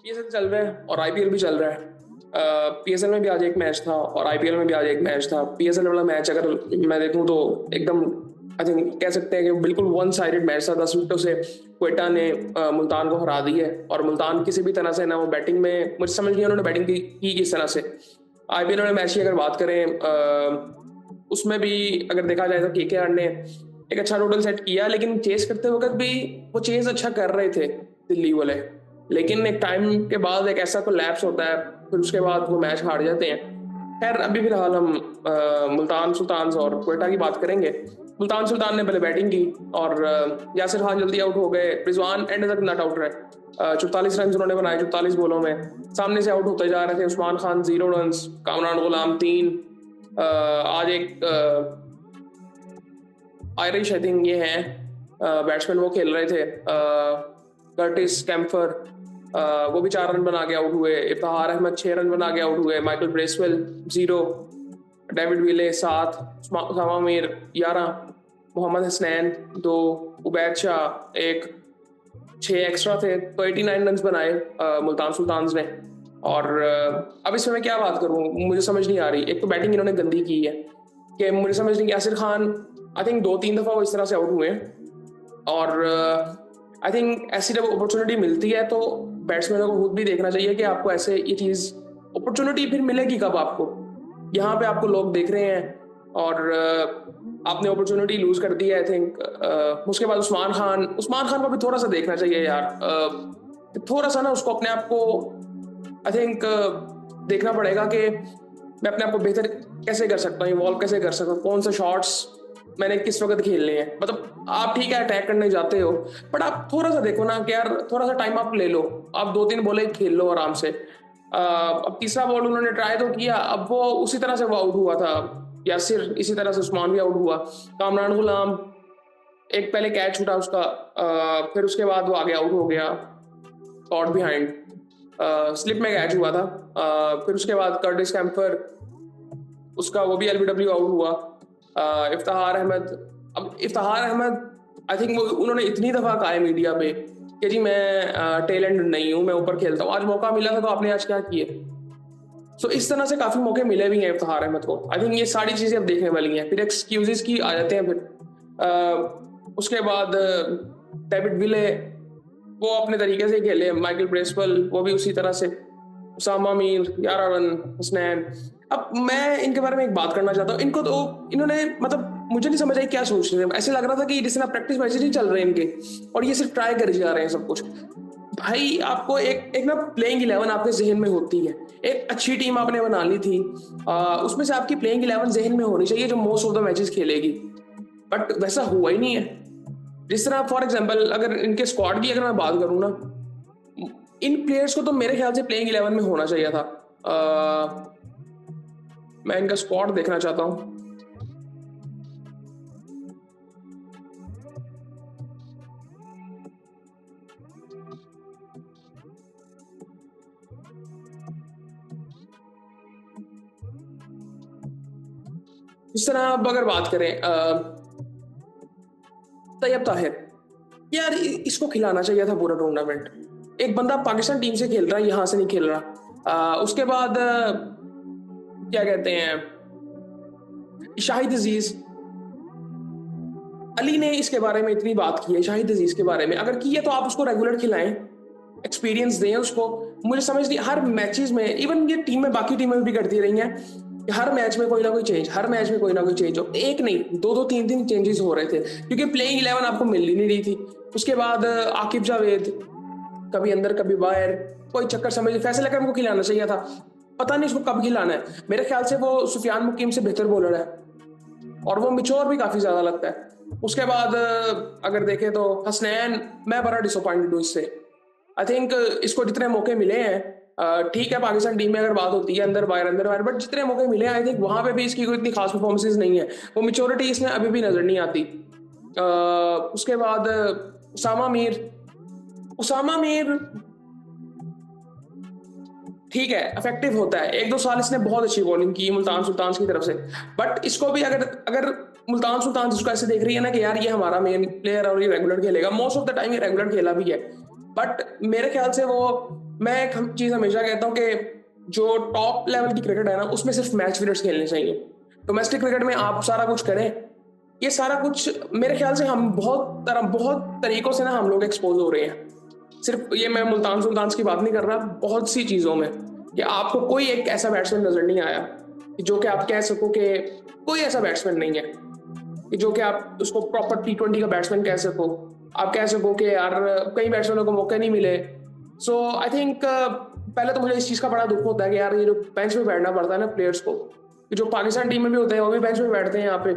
PSL चल रहा है और आईपीएल भी चल रहा है। पीएसएल में भी आज एक मैच था और आईपीएल में भी आज एक मैच था। पीएसएल वाला मैच अगर मैं देखूं तो एकदम आई थिंक कह सकते हैं कि बिल्कुल वन साइडेड मैच था। 10 विकेटों से क्वेटा ने मुल्तान को हरा दी है और मुल्तान किसी भी तरह से ना वो बैटिंग में, मुझे समझ नहीं उन्होंने बैटिंग की किस तरह से। आईपीएल वाले मैच की अगर बात करें उसमें भी अगर देखा जाए तो केकेआर ने एक अच्छा टोटल सेट किया, लेकिन चेस करते वक्त भी वो चेस अच्छा कर रहे थे दिल्ली वाले। लेकिन एक टाइम के बाद एक ऐसा कोई लैप्स होता है, फिर उसके बाद वो मैच हार जाते हैं। खैर अभी फिलहाल हम मुल्तान सुल्तान और क्वेटा की बात करेंगे। मुल्तान सुल्तान ने पहले बैटिंग की और यासिर खान जल्दी आउट हो गए। रिजवान एंड तक नॉट आउट रहे। 44 रन उन्होंने बनाए 44 बॉलों में। सामने से आउट होते जा रहे थे। उस्मान खान 0 रन, कामरान गुलाम 3। आज एक आयरिश आई थिंक ये हैं बैट्समैन, वो खेल रहे थे कर्टिस कैम्फर, वो भी 4 रन बना के आउट हुए। इफ्तिखार अहमद 6 रन बना के आउट हुए। माइकल ब्रेसवेल 0, डेविड विले 7, उसामा मीर 11, मोहम्मद हसनैन 2, उबैद शाह 1, 6 एक्स्ट्रा थे तो 89 रन बनाए मुल्तान सुल्तान ने। और अब इसमें मैं क्या बात करूं, मुझे समझ नहीं आ रही। एक तो बैटिंग इन्होंने गंदी की है कि मुझे समझ नहीं। यासिर खान आई थिंक 2-3 दफा वो इस तरह से आउट हुए हैं और आई थिंक ऐसी जब अपॉर्चुनिटी मिलती है तो बैट्समैनों को खुद भी देखना चाहिए कि आपको ऐसे ये चीज़ अपॉर्चुनिटी फिर मिलेगी कब आपको। यहाँ पे आपको लोग देख रहे हैं और आपने अपॉर्चुनिटी लूज कर दी है आई थिंक। उसके बाद उस्मान खान को भी थोड़ा सा देखना चाहिए यार। थोड़ा सा ना उसको अपने आप को आई थिंक देखना पड़ेगा कि मैं अपने आप को बेहतर कैसे कर सकता हूँ, इवॉल्व कैसे कर सकता हूँ, कौन से शॉट्स मैंने किस वक्त खेलने हैं। मतलब आप ठीक है अटैक करने जाते हो, बट आप थोड़ा सा देखो ना कि यार थोड़ा सा टाइम आप ले लो। आप 2-3 बॉलें खेल लो आराम से। अब तीसरा बॉल उन्होंने ट्राई तो किया, अब वो उसी तरह से वो आउट हुआ था। यासिर इसी तरह से उस्मान भी आउट हुआ। कामरान गुलाम एक पहले कैच छूटा उसका, फिर उसके बाद वो आगे आउट हो गया कॉट बिहाइंड, स्लिप में कैच हुआ था। फिर उसके बाद कर्टिस कैम्फर उसका वो भी एलबीडब्ल्यू आउट हुआ। इफ्तिखार अहमद, अब इफ्तिखार अहमद आई थिंक उन्होंने इतनी दफा कहा है मीडिया पे कि जी मैं टैलेंट नहीं हूं, मैं ऊपर खेलता हूँ। आज मौका मिला था तो आपने आज क्या किए। सो इस तरह से काफी मौके मिले भी हैं इफ्तिखार अहमद को। आई थिंक ये सारी चीजें अब देखने वाली हैं। फिर एक्सक्यूजेस की आ जाते हैं। फिर उसके बाद डेविड विले वो अपने तरीके से खेले। माइकल ब्रेसवेल वो भी उसी तरह से। उसामा मीर 11 रन, हसनैन। अब मैं इनके बारे में एक बात करना चाहता हूँ। इनको तो इन्होंने मतलब मुझे नहीं समझ आई क्या सोच रहे थे। ऐसे लग रहा था कि जिस तरह प्रैक्टिस मैचेस नहीं चल रहे इनके और ये सिर्फ ट्राई कर जा रहे हैं सब कुछ। भाई आपको एक एक ना प्लेइंग 11 आपके जहन में होती है। एक अच्छी टीम आपने बना ली थी, उसमें से आपकी प्लेइंग 11 जहन में होनी चाहिए जो मोस्ट ऑफ द मैचेस खेलेगी। बट वैसा हुआ ही नहीं है। जिस तरह फॉर एग्जांपल अगर इनके स्क्वाड की अगर मैं बात करूं ना, इन प्लेयर्स को तो मेरे ख्याल से प्लेइंग 11 में होना चाहिए था। मैं इनका स्क्वाड देखना चाहता हूं। इस तरह अब अगर बात करें तैयब ताहिर, यार इसको खिलाना चाहिए था पूरा टूर्नामेंट। एक बंदा पाकिस्तान टीम से खेल रहा है, यहां से नहीं खेल रहा। उसके बाद क्या कहते हैं शाहिद अजीज, अली ने इसके बारे में इतनी बात की है शाहिद अजीज के बारे में। अगर की है तो आप उसको रेगुलर खिलाएं, एक्सपीरियंस दें उसको। मुझे समझ नहीं हर मैचेस में, इवन ये टीम में बाकी टीमें भी करती रही हैं कि हर मैच में कोई ना कोई चेंज, हर मैच में कोई ना कोई चेंज हो। एक नहीं, दो दो तीन तीन चेंजेस हो रहे थे क्योंकि प्लेइंग 11 आपको मिल ही नहीं रही थी। उसके बाद आकिब जावेद कभी अंदर कभी बाहर, कोई चक्कर समझ। फैसल अकरम को खिलाना चाहिए था, पता नहीं उसको कब खिलाना है। मेरे ख्याल से वो सुफियान मुकीम से बेहतर बॉलर है और वो मिचोर भी काफी ज्यादा लगता है। उसके बाद अगर देखें तो हसनैन, मैं बड़ा डिसअपॉइंटेड हूँ इससे। आई थिंक इसको जितने मौके मिले हैं, ठीक है पाकिस्तान टीम में अगर बात होती है अंदर बाहर, बट जितने मौके मिले हैं आई थिंक वहां पे भी इसकी कोई इतनी खास परफॉर्मेंसेज नहीं है। वो मेच्योरिटी इसमें अभी भी नजर नहीं आती। उसके बाद उसामा मीर ठीक है इफेक्टिव होता है। 1-2 साल इसने बहुत अच्छी बॉलिंग की मुल्तान सुल्तान की तरफ से। बट इसको भी अगर अगर मुल्तान सुल्तान इसको ऐसे देख रही है ना कि यार ये हमारा मेन प्लेयर और ये रेगुलर खेलेगा, मोस्ट ऑफ द टाइम ये रेगुलर खेला भी है। बट मेरे ख्याल से वो, मैं एक चीज़ हमेशा कहता हूँ कि जो टॉप लेवल की क्रिकेट है ना, उसमें सिर्फ मैच विनर्स खेलने चाहिए। डोमेस्टिक क्रिकेट में आप सारा कुछ करें, ये सारा कुछ मेरे ख्याल से हम बहुत तरीकों से ना हम लोग एक्सपोज हो रहे हैं। सिर्फ ये मैं मुल्तान सुल्तान की बात नहीं कर रहा, बहुत सी चीज़ों में कि आपको कोई एक ऐसा बैट्समैन नजर नहीं आया कि जो कि आप कह सको कि कोई ऐसा बैट्समैन नहीं है कि जो कि आप उसको प्रॉपर T20 का बैट्समैन कह सको। आप कह सको कि यार कई बैट्समैनों को मौके नहीं मिले। सो आई थिंक पहले तो मुझे इस चीज़ का बड़ा दुख होता है कि यार ये जो बेंच पे बैठना पड़ता है ना प्लेयर्स को, कि जो पाकिस्तान टीम में भी होते हैं वो भी बेंच पे बैठते हैं यहाँ पे।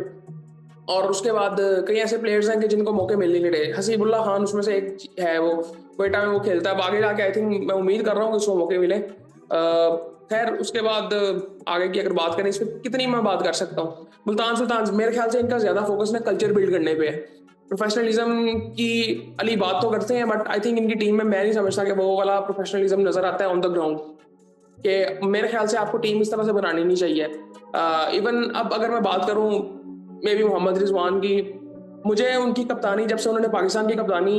और उसके बाद कई ऐसे प्लेयर्स हैं कि जिनको मौके मिल नहीं रहे। हसीबुल्ला खान उसमें से एक है, वो क्वेटा में वो खेलता है। अब आगे जाके आई थिंक मैं उम्मीद कर रहा हूँ कि उसको मौके मिले। खैर उसके बाद आगे की अगर बात करें, इस पर कितनी मैं बात कर सकता हूँ। मुल्तान सुल्तान मेरे ख्याल से इनका ज़्यादा फोकस ना कल्चर बिल्ड करने पे है। प्रोफेशनलिज्म की अली बात तो करते हैं, बट आई थिंक इनकी टीम में मैं नहीं समझता कि वो वाला प्रोफेशनलिज्म नज़र आता है ऑन द ग्राउंड। कि मेरे ख्याल से आपको टीम इस तरह से बनानी नहीं चाहिए। इवन अब अगर मैं बात करूं मे बी मोहम्मद रिजवान की, मुझे उनकी कप्तानी, जब से उन्होंने पाकिस्तान की कप्तानी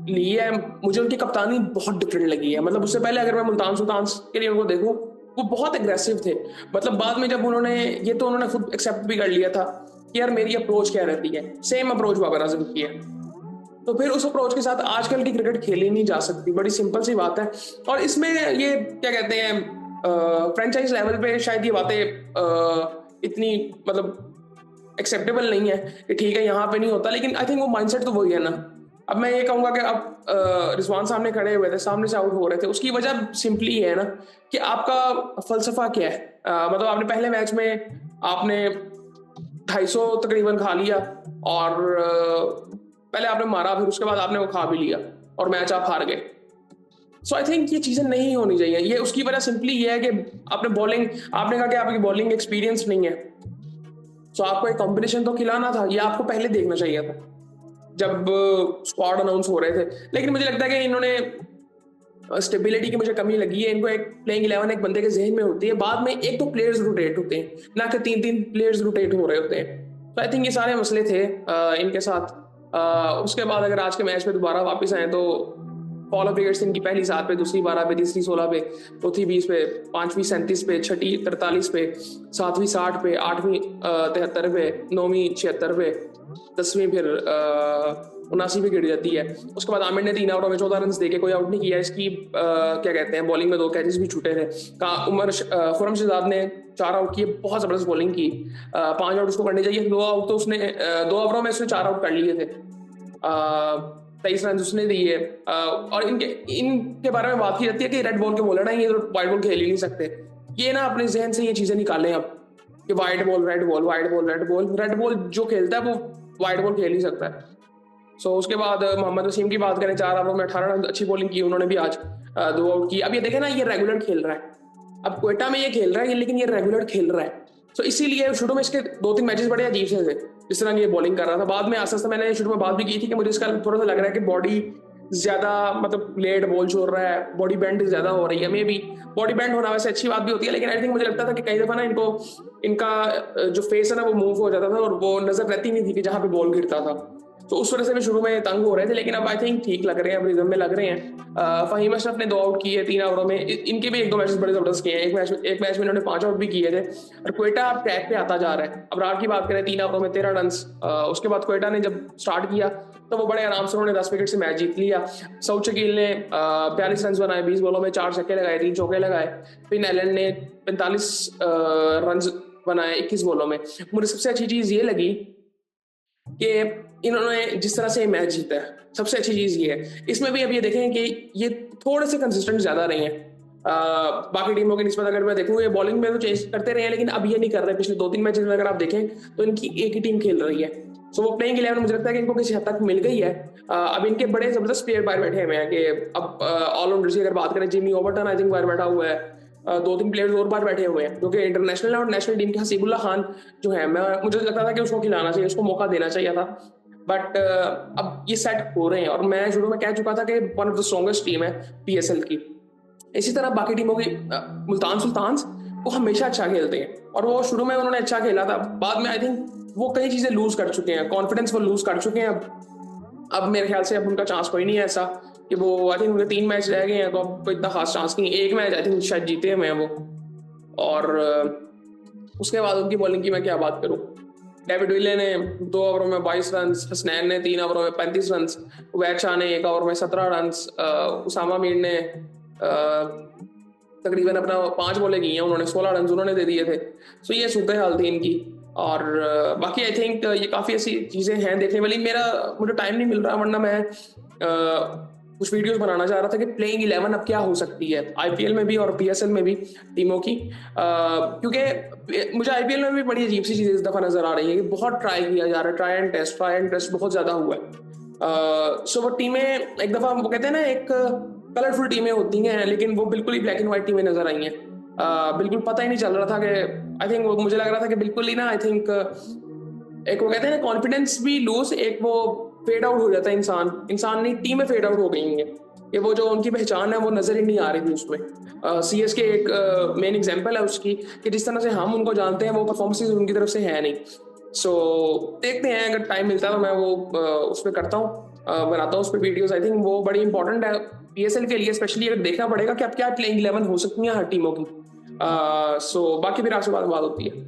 ली है, मुझे उनकी कप्तानी बहुत डिफरेंट लगी है। मतलब उससे पहले अगर मैं मुल्तान सुल्तान के लिए उनको देखूं, वो बहुत एग्रेसिव थे। मतलब बाद में जब उन्होंने ये तो उन्होंने खुद एक्सेप्ट भी कर लिया था कि यार मेरी अप्रोच क्या रहती है, सेम अप्रोच बाबर आजम की है। तो फिर उस अप्रोच के साथ आजकल की क्रिकेट खेली नहीं जा सकती, बड़ी सिंपल सी बात है। और इसमें ये क्या कहते हैं, फ्रेंचाइज लेवल पे शायद ये बातें इतनी मतलब एक्सेप्टेबल नहीं है कि ठीक है यहाँ पे नहीं होता, लेकिन आई थिंक वो माइंडसेट तो वही है ना। अब मैं ये कहूंगा कि अब रिजवान सामने खड़े हुए थे, सामने से आउट हो रहे थे, उसकी वजह सिंपली है ना कि आपका फलसफा क्या है। मतलब आपने पहले मैच में आपने 250 तकरीबन खा लिया, और पहले आपने मारा, फिर उसके बाद आपने वो खा भी लिया और मैच आप हार गए। सो आई थिंक ये चीजें नहीं होनी चाहिए। ये उसकी वजह सिंपली ये है कि आपने बॉलिंग, आपने कहा कि आपकी बॉलिंग एक्सपीरियंस नहीं है। सो आपको एक कॉम्बिनेशन तो खिलाना था, ये आपको पहले देखना चाहिए था जब स्क्वाड अनाउंस हो रहे थे। लेकिन मुझे लगता है कि इन्होंने स्टेबिलिटी की मुझे कमी लगी है। इनको एक प्लेइंग 11 एक बंदे के जहन में होती है, बाद में एक तो प्लेयर्स रोटेट होते हैं ना, कि 3-3 प्लेयर्स रोटेट हो रहे होते हैं। तो आई थिंक ये सारे मसले थे इनके साथ। उसके बाद अगर आज के मैच में दोबारा वापस आए तो फॉलो विकेट्स इनकी पहली 7 पे, दूसरी 12 पे, तीसरी 16 पे, चौथी 20 पे, पांचवी 37 पे, छठी 43 पे, सातवीं 60 पे, आठवीं 73 पे, नौवीं 76 पे, 10वीं फिर 79 पे गिर जाती है। उसके बाद आमिर ने 3 ओवरों में 14 रन देके कोई आउट नहीं किया। इसकी क्या कहते हैं, बॉलिंग में 2 कैचेस भी छूटे थे। खुरम शहजाद ने 4 आउट किए, बहुत जबरदस्त बॉलिंग की। 5 आउट उसको करने चाहिए, 2 आउट तो उसने 2 ओवरों में उसने 4 आउट कर लिए थे। 23 रन उसने दिए। और इनके बारे में बात की जाती है कि रेड बॉल के बॉलर है, ये तो वाइट बॉल खेल ही नहीं सकते। ये ना अपने जहन से ये चीजें निकालें अब कि white ball red ball, white ball red ball. Red ball जो खेलता है वो वाइट बॉल खेल ही सकता है। सो उसके बाद मोहम्मद वसीम की बात करें, 4 ओवरों में 18 रन, अच्छी बॉलिंग की उन्होंने भी आज। 2 आउट की। अब ये देखे ना, ये रेगुलर खेल रहा है। अब क्वेटा में ये खेल रहा है लेकिन ये रेगुलर खेल रहा है। सो इसीलिए शुरू में इसके 2-3 मैचेस बड़े अजीब से थे, जिस तरह ये बॉलिंग कर रहा था। बाद में आस्ते आस्ते, मैंने शुरू में बात भी की थी कि मुझे इसका थोड़ा सा लग रहा है कि बॉडी ज्यादा मतलब लेट बॉल छोड़ रहा है, बॉडी बैंड ज्यादा हो रही है। मे बी बॉडी बैंड होना वैसे अच्छी बात भी होती है, लेकिन आई थिंक मुझे लगता था कि कई दफा ना इनका जो फेस है ना वो मूव हो जाता था और वो नजर रहती नहीं थी कि जहां पे बॉल गिरता था। तो उस वजह से भी शुरू में तंग हो रहे थे, लेकिन अब आई थिंक ठीक लग रहे हैं, अब रिदम में लग रहे हैं। फहीम अशरफ ने 2 आउट किए 3 ओवरों में। इनके भी 1-2 मैचेस बड़े जबरदस्त किए हैं। एक मैच में इन्होंने 5 आउट भी किए थे। और क्वेटा अब ट्रैक पे आता जा रहा है। अब रात की बात करें, 3 ओवरों में 13 रन। उसके बाद क्वेटा ने जब स्टार्ट किया तो वो बड़े आराम से उन्होंने 10 विकेट से मैच जीत लिया। सऊद शकील ने 42 रन बनाए, 20 बॉलों में 4 छक्के लगाए, 3 चौके लगाए। फिन एलन ने 45 रन बनाए 21 बॉलों में। मुझे सबसे अच्छी चीज ये लगी कि इन्होंने जिस तरह से मैच जीता है, सबसे अच्छी चीज ये है। इसमें भी अब ये देखें कि ये थोड़े से कंसिस्टेंट ज्यादा रहे हैं बाकी टीमों की निस्बत। अगर मैं देखूं, ये बॉलिंग में तो चेंज करते रहे हैं, लेकिन अब ये नहीं कर रहे। पिछले 2-3 मैचेस में अगर आप देखें तो इनकी एक ही टीम खेल रही है। सो वो प्लेइंग 11 मुझे लगता है कि इनको किसी हद तक मिल गई है। अब इनके बड़े जबरदस्त प्लेयर बाहर बैठे हुए हैं कि अब ऑलराउंडर्स की अगर बात करें, जिमी ओवर्टन आई थिंक बाहर बैठा हुआ है। 2-3 प्लेयर्स और बाहर बैठे हुए हैं जो कि इंटरनेशनल और नेशनल टीम के। हसीबुल्ला खान जो है, मुझे लगता था कि उसको खिलाना चाहिए, उसको मौका देना चाहिए था। बट अब ये सेट हो रहे हैं, और मैं शुरू में कह चुका था कि one of the strongest team है PSL की। इसी तरह बाकी टीमों की मुल्तान सुल्तान वो हमेशा अच्छा खेलते हैं, और वो शुरू में उन्होंने अच्छा खेला था। बाद में आई थिंक वो कई चीजें लूज कर चुके हैं, कॉन्फिडेंस वो लूज कर चुके हैं। अब मेरे ख्याल से अब उनका चांस कोई नहीं है ऐसा। कि वो आई थिंक उनके 3 मैच रह गए हैं, तो अब कोई इतना खास चांस नहीं, एक मैच आई थिंक शायद जीते हुए हैं वो। और उसके बाद उनकी बॉलिंग की मैं क्या बात करूं। डेविड विले ने 2 ओवरों में 22 रन, हसनैन ने 3 ओवरों में 35 रन, उबैद शाह ने 1 ओवर में 17 रन, उसामा मीर ने तकरीबन अपना 5 बॉलें की हैं उन्होंने, 16 रन उन्होंने दे दिए थे। सो ये सूरत हाल थी इनकी। और बाकी आई थिंक ये काफ़ी ऐसी चीज़ें हैं देखने वाली। मुझे टाइम नहीं मिल रहा, वरना मैं कुछ वीडियोस बनाना चाह रहा था कि प्लेइंग 11 अब क्या हो सकती है आईपीएल में भी और पीएसएल में भी टीमों की, क्योंकि मुझे आईपीएल में भी बड़ी अजीब सी चीज़ इस दफ़ा नजर आ रही है कि बहुत ट्राई किया जा रहा है, ट्राई एंड टेस्ट बहुत ज़्यादा हुआ है। सो वो टीमें एक दफ़ा वो कहते हैं ना, एक कलरफुल टीमें होती हैं, लेकिन वो बिल्कुल ही ब्लैक एंड व्हाइट टीमें नजर आई हैं। बिल्कुल पता ही नहीं चल रहा था कि आई थिंक मुझे लग रहा था कि बिल्कुल ही ना, आई थिंक एक वो कहते हैं ना कॉन्फिडेंस भी लूज, एक वो फेड आउट हो जाता है इंसान नहीं, टीमें फेड आउट हो गई हैं, कि वो जो उनकी पहचान है वो नजर ही नहीं आ रही थी उसमें। सीएसके एक मेन एग्जांपल है उसकी, कि जिस तरह से हम उनको जानते हैं वो परफॉर्मेंसेज उनकी तरफ से है नहीं। सो देखते हैं, अगर टाइम मिलता है तो मैं वो उस पर करता हूँ, बनाता हूँ उस पर वीडियोस। आई थिंक वो बड़ी इंपॉर्टेंट है पीएसएल के लिए स्पेशली, अगर देखना पड़ेगा कि अब क्या प्लेइंग 11 हो सकती है हर टीमों की। सो बाकी फिर आपसे बात होती है।